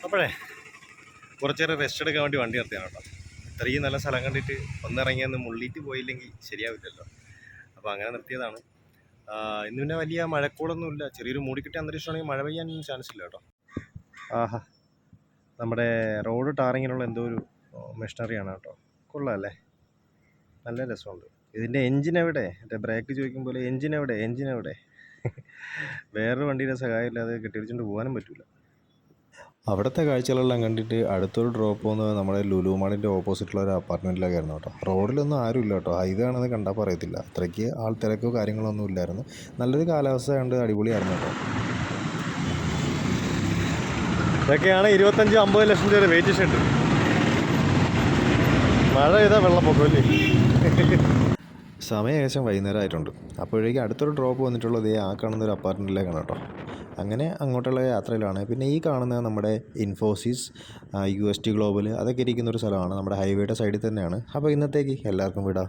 അപ്പോഴേ കുറച്ചേരം റെസ്റ്റ് എടുക്കാൻ വേണ്ടി വണ്ടി നിർത്തിയാണ് കേട്ടോ. ഇത്രയും നല്ല സ്ഥലം കണ്ടിട്ട് ഒന്നിറങ്ങിയൊന്ന് മുള്ളിയിട്ട് പോയില്ലെങ്കിൽ ശരിയാവില്ലല്ലോ. അപ്പോൾ അങ്ങനെ നിർത്തിയതാണ്. ഇന്ന് പിന്നെ വലിയ മഴക്കോളൊന്നുമില്ല, ചെറിയൊരു മൂടിക്കിട്ടിയ അന്തരീക്ഷമാണെങ്കിൽ മഴ പെയ്യാൻ ചാൻസ് ഇല്ല കേട്ടോ. ആഹാ, നമ്മുടെ റോഡ് ടാറിങ്ങിനുള്ള എന്തോ ഒരു മെഷീനറിയാണ് കേട്ടോ. കൊള്ളാമല്ലേ, നല്ല രസമുണ്ട്. ഇതിൻ്റെ എൻജിൻ എവിടെ? എൻ്റെ ബ്രേക്ക് ചോദിക്കുമ്പോൾ എൻജിൻ എവിടെ? വേറൊരു വണ്ടിയുടെ സഹായമില്ലാതെ കെട്ടിടിച്ചുകൊണ്ട് പോകാനും പറ്റില്ല. അവിടുത്തെ കാഴ്ചകളെല്ലാം കണ്ടിട്ട് അടുത്തൊരു ഡ്രോപ്പ് പോകുന്നത് നമ്മുടെ ലുലു മാളിൻ്റെ ഓപ്പോസിറ്റുള്ള ഒരു അപ്പാർട്ട്മെൻറ്റിലേക്കായിരുന്നു കേട്ടോ. റോഡിലൊന്നും ആരും ഇല്ല കേട്ടോ, ഹൈവേ ആണെന്ന് കണ്ടാൽ പറയത്തില്ല. അത്രയ്ക്ക് ആൾ തിരക്കോ കാര്യങ്ങളൊന്നും ഇല്ലായിരുന്നു. നല്ലൊരു കാലാവസ്ഥ കണ്ട് അടിപൊളിയായിരുന്നു കേട്ടോ. ഇതൊക്കെയാണ് 25-50 ലക്ഷം രൂപ വെയിറ്റ് ഷെഡ്. മഴ ചെയ്താൽ വെള്ളപ്പൊക്കമല്ലേ. സമയം ഏകദേശം വൈകുന്നേരം ആയിട്ടുണ്ട്. അപ്പോഴേക്കും അടുത്തൊരു ഡ്രോപ്പ് വന്നിട്ടുള്ളത് ആ കാണുന്നൊരു അപ്പാർട്ട്മെൻറ്റിലേക്കാണ് കേട്ടോ. അങ്ങനെ അങ്ങോട്ടുള്ള യാത്രയിലാണ്. പിന്നെ ഈ കാണുന്നത് നമ്മുടെ ഇൻഫോസിസ്, UST ഗ്ലോബൽ, അതൊക്കെ ഇരിക്കുന്നൊരു സ്ഥലമാണ്. നമ്മുടെ ഹൈവേയുടെ സൈഡിൽ തന്നെയാണ്. അപ്പോൾ ഇന്നത്തേക്ക് എല്ലാവർക്കും വിടാം.